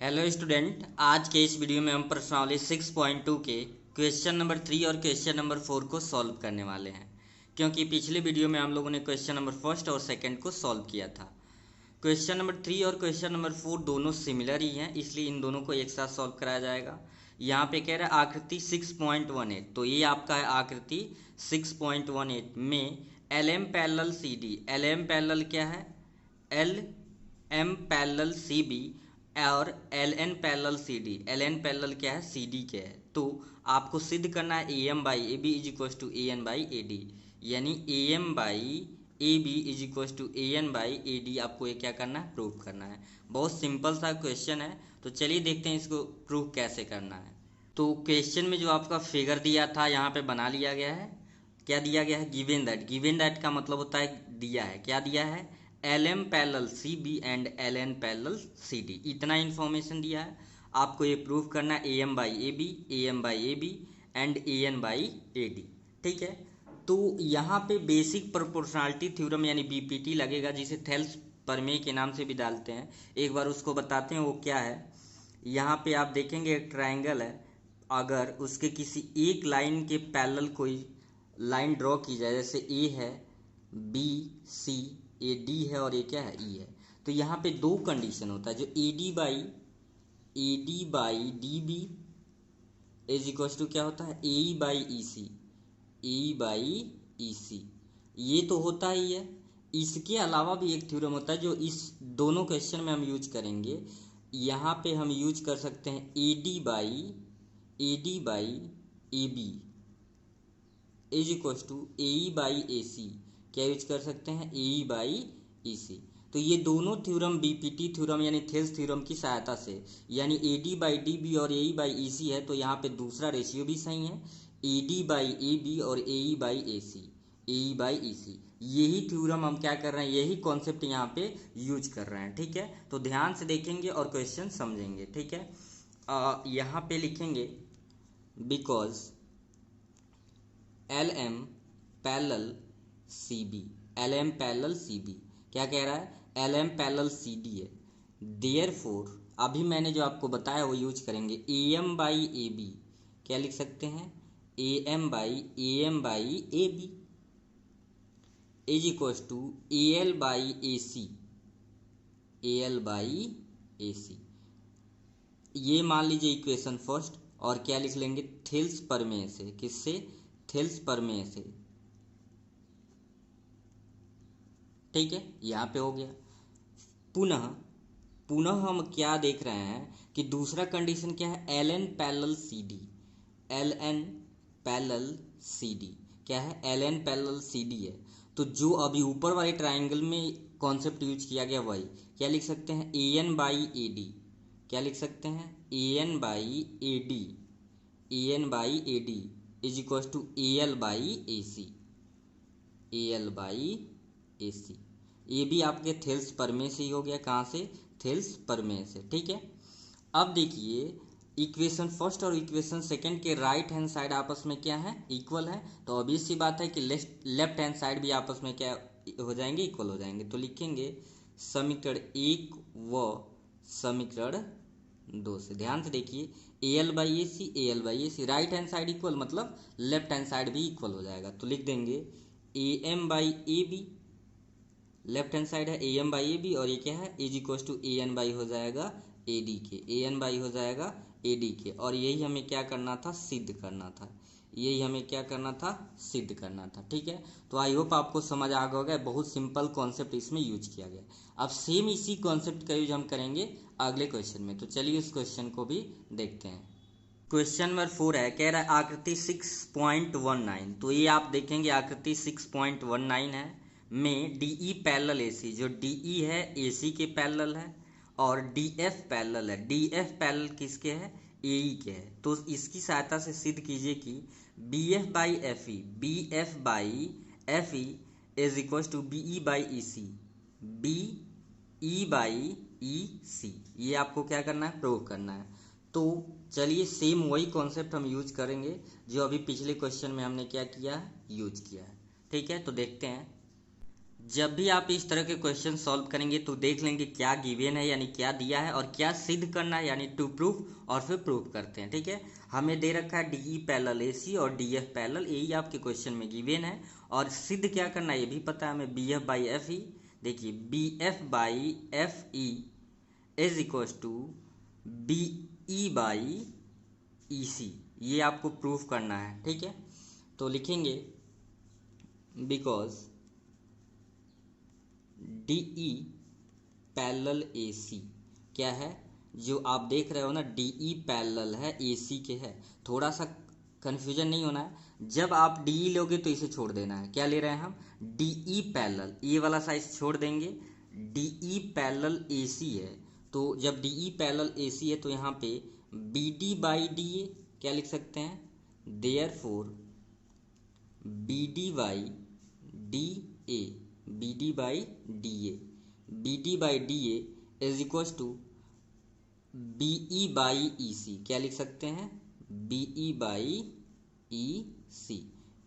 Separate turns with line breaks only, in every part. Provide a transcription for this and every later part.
Hello student, आज के इस वीडियो में हम प्रश्नावली 6.2 के क्वेश्चन नंबर 3 और क्वेश्चन नंबर 4 को सॉल्व करने वाले हैं। क्योंकि पिछले वीडियो में हम लोगों ने क्वेश्चन नंबर फर्स्ट और सेकंड को सॉल्व किया था। क्वेश्चन नंबर 3 और क्वेश्चन नंबर 4 दोनों सिमिलर ही हैं, इसलिए इन दोनों को एक साथ सॉल्व कराया जाएगा। यहाँ पे कह रहा है आकृति 6.18, तो ये आपका है आकृति 6.18 में L M parallel C D. L M parallel क्या है? L M parallel C B और L N parallel C D. L N parallel क्या है? सी डी के है। तो आपको सिद्ध करना है A M by A B is equal to A N by A D, यानी A M by A B is equal to A N by A D. आपको ये क्या करना है? प्रूव करना है। बहुत सिंपल सा क्वेश्चन है, तो चलिए देखते हैं इसको प्रूव कैसे करना है। तो क्वेश्चन में जो आपका फिगर दिया था यहाँ पे बना लिया गया है। क्या दिया गया है? Given that. गिवन दैट का मतलब होता है दिया है। क्या दिया है? L M parallel C B and L N parallel C D. इतना इन्फॉर्मेशन दिया है। आपको ये प्रूव करना है A M by A B, A M by A B and A N by A D. ठीक है, तो यहाँ पे बेसिक प्रोपोर्शनलिटी थ्योरम यानी बीपीटी लगेगा, जिसे थेल्स प्रमेय के नाम से भी डालते हैं। एक बार उसको बताते हैं वो क्या है। यहाँ पे आप देखेंगे एक ट्रायंगल है, अगर उसके किसी एक लाइन के पैरेलल कोई लाइन ड्रॉ की जाए, जैसे ए है, बी सी, ए डी है और ये क्या है? ई है। तो यहाँ पे दो कंडीशन होता है, जो A D by D B is equal to क्या होता है? A by E C, A by E C. ये तो होता ही है। इसके अलावा भी एक थ्योरम होता है जो इस दोनों क्वेश्चन में हम यूज करेंगे। यहाँ पे हम यूज कर सकते हैं A D by A B is equal to A by A C. क्या यूज कर सकते हैं? A by E C. तो ये दोनों थ्योरम बीपीटी थ्योरम यानी थेल्स थ्योरम की सहायता से, यानी A D by D B और ए बाई ई सी है, तो यहाँ पे दूसरा रेशियो भी सही है, A D by A B और A by A C, A by E सी। यही थ्योरम हम क्या कर रहे हैं, यही कॉन्सेप्ट यहाँ पे यूज कर रहे हैं। ठीक है, तो ध्यान से देखेंगे और क्वेश्चन समझेंगे। ठीक है, यहाँ पे लिखेंगे because L M parallel C B, L M parallel C B क्या कह रहा है? L M parallel C D है। देयरफॉर अभी मैंने जो आपको बताया वो यूज करेंगे। A M by A B क्या लिख सकते हैं? A M by A B is equal to A L by A C, A L by A C. ये मान लीजिए इक्वेशन फर्स्ट, और क्या लिख लेंगे? थेल्स प्रमेय से। किससे? थेल्स प्रमेय से। ठीक है, यहाँ पे हो गया। पुनः हम क्या देख रहे हैं कि दूसरा कंडीशन क्या है? L N parallel C D. L N parallel C D क्या है? L N parallel C D है। तो जो अभी ऊपर वाले ट्राइंगल में कॉन्सेप्ट यूज किया गया वही। क्या लिख सकते हैं? A N by A D. क्या लिख सकते हैं? A N by A D, A N by A D is equal to A L by A C, A L by A C. ये भी आपके थेल्स प्रमेय से ही हो गया। कहाँ से? थेल्स प्रमेय से। ठीक है, अब देखिए इक्वेशन फर्स्ट और इक्वेशन सेकंड के राइट हैंड साइड आपस में क्या है? इक्वल है। तो ऑब्वियस सी बात है कि लेफ्ट हैंड साइड भी आपस में क्या हो जाएंगे? इक्वल हो जाएंगे। तो लिखेंगे समीकरण 1 व समीकरण 2 से। ध्यान से देखिए, A L by A C, A L by A C, right hand side equal मतलब लेफ्ट हैंड साइड भी इक्वल हो जाएगा। तो लिख देंगे A M by A B, left hand side है A M by A B, और ये क्या है? Is equal to A N by हो जाएगा ए डी के, ए एन बाई हो जाएगा ए डी के। और यही हमें क्या करना था? सिद्ध करना था। यही हमें क्या करना था? सिद्ध करना था। ठीक है, तो आई होप आपको समझ आ गया होगा। बहुत सिंपल कॉन्सेप्ट इसमें यूज किया गया। अब सेम इसी कॉन्सेप्ट का यूज हम करेंगे अगले क्वेश्चन में। तो चलिए उस क्वेश्चन को भी देखते हैं। क्वेश्चन नंबर 4 है, कह रहा है आकृति 6.19। तो ये आप देखेंगे आकृति 6.19 है में डीई पैरेलल एसी, जो डीई है एसी के पैरेलल है, और डीएफ पैरेलल है। डीएफ पैरेलल किसके है? एई के है। तो इसकी सहायता से सिद्ध कीजिए कि BF by F E, BF by F E is equal to BE by E C, BE by E C. ये आपको क्या करना है? प्रूव करना है। तो चलिए सेम वही कॉन्सेप्ट हम यूज करेंगे जो अभी पिछले क्वेश्चन में हमने क्या किया है? यूज किया है। ठीक है, तो देखते हैं। जब भी आप इस तरह के क्वेश्चन सॉल्व करेंगे तो देख लेंगे क्या गिवन है यानी क्या दिया है और क्या सिद्ध करना है यानी टू प्रूफ, और फिर प्रूफ करते हैं। ठीक है, हमें दे रखा है DE पैरेलल AC और DF पैरेलल AE आपके क्वेश्चन में गिवन है, और सिद्ध क्या करना है ये भी पता है हमें, BF बाई FE। देखिए BF by FE is equal to BE by EC, ये आपको प्रूफ करना है। ठीक है, तो लिखेंगे बिकॉज DE पैरेलल AC क्या है, जो आप देख रहे हो ना DE पैरेलल है AC के है। थोड़ा सा कन्फ्यूजन नहीं होना है, जब आप DE लोगे तो इसे छोड़ देना है। क्या ले रहे हैं हम, DE पैरेलल, ये वाला साइज छोड़ देंगे, DE पैरेलल AC है। तो जब DE पैरेलल AC है तो यहाँ पे BD बाई DA क्या लिख सकते हैं, therefore BD by DA, BD by DA, BD by DA is equal to BE by EC, क्या लिख सकते हैं, BE by EC।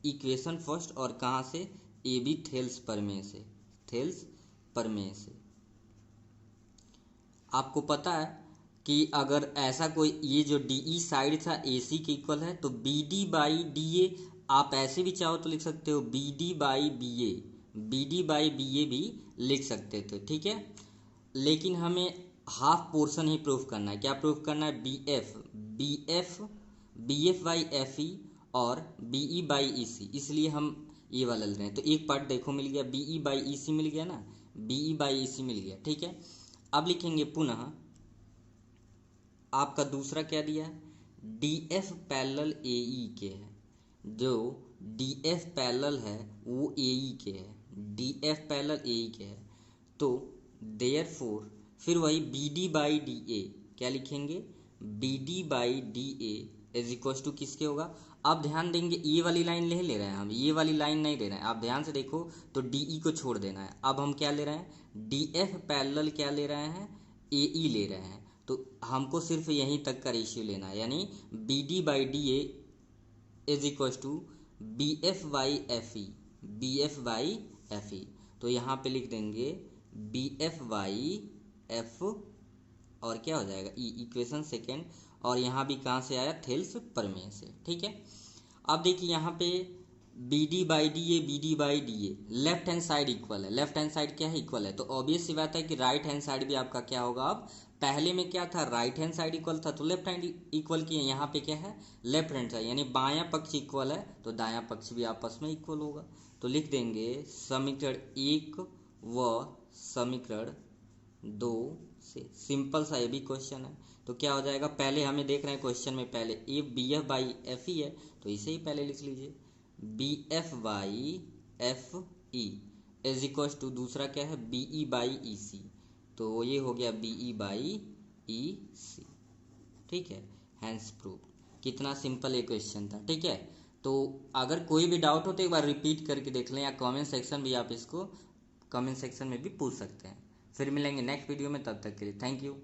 Equation first, और कहाँ से, AB थेल्स प्रमेय से, थेल्स प्रमेय से। आपको पता है कि अगर ऐसा कोई, ये जो DE साइड था AC के इक्वल है, तो BD बाई DA आप ऐसे भी चाहो तो लिख सकते हो BD by BA, BD by BA भी लिख सकते थे। ठीक है, लेकिन हमें हाफ पोर्शन ही प्रूफ करना है। क्या प्रूफ करना है, BF बाई FE और BE बाई EC, इसलिए हम ये वाला ले रहे हैं। तो एक पार्ट देखो मिल गया, BE बाई EC मिल गया ना, BE बाई EC मिल गया। ठीक है, अब लिखेंगे पुनः आपका दूसरा क्या दिया है, DF पैरेलल AE के है, जो DF पैरेलल है वो AE के है, DF पैरेलल AE के है। तो देयरफॉर फिर वही BD बाई DA क्या लिखेंगे, BD by DA is equal to किसके होगा। अब ध्यान देंगे ये वाली लाइन ले रहे हैं हम, ये वाली लाइन नहीं ले रहे हैं। आप ध्यान से देखो तो DE को छोड़ देना है। अब हम क्या ले रहे हैं, DF पैरेलल क्या ले रहे हैं, AE ले रहे हैं। तो हमको सिर्फ यहीं तक का रेशियो लेना है, यानी BD by DA is equal to BF by FE, BF by FE। तो यहाँ पे लिख देंगे BF बाई F और क्या हो जाएगा E, इक्वेशन सेकेंड, और यहाँ भी कहाँ से आया, थेल्स प्रमेय से। ठीक है, अब देखिए यहाँ पे BD by DA, BD by DA, left hand side equal है। लेफ्ट हैंड साइड क्या है, इक्वल है, तो ऑब्वियस सी बात है कि राइट हैंड साइड भी आपका क्या होगा। अब पहले में क्या था, राइट हैंड साइड इक्वल था तो लेफ्ट हैंड इक्वल किए, यहाँ पे क्या है, लेफ्ट हैंड साइड, यानी बायां पक्ष इक्वल है तो दायां पक्ष भी आपस में इक्वल होगा। तो लिख देंगे समीकरण 1 व समीकरण 2 से। सिंपल सा ये भी क्वेश्चन है, तो क्या हो जाएगा, पहले हमें देख रहे हैं क्वेश्चन में पहले BF बाई FE है, तो इसे ही पहले लिख लीजिए, BF by FE is equal to दूसरा क्या है, BE बाई EC, तो ये हो गया BE बाई EC। ठीक है, हैंस प्रूफ। कितना सिंपल ये क्वेश्चन था। ठीक है, तो अगर कोई भी डाउट हो तो एक बार रिपीट करके देख लें, या कमेंट सेक्शन भी आप इसको कमेंट सेक्शन में भी पूछ सकते हैं। फिर मिलेंगे नेक्स्ट वीडियो में, तब तक के लिए थैंक यू।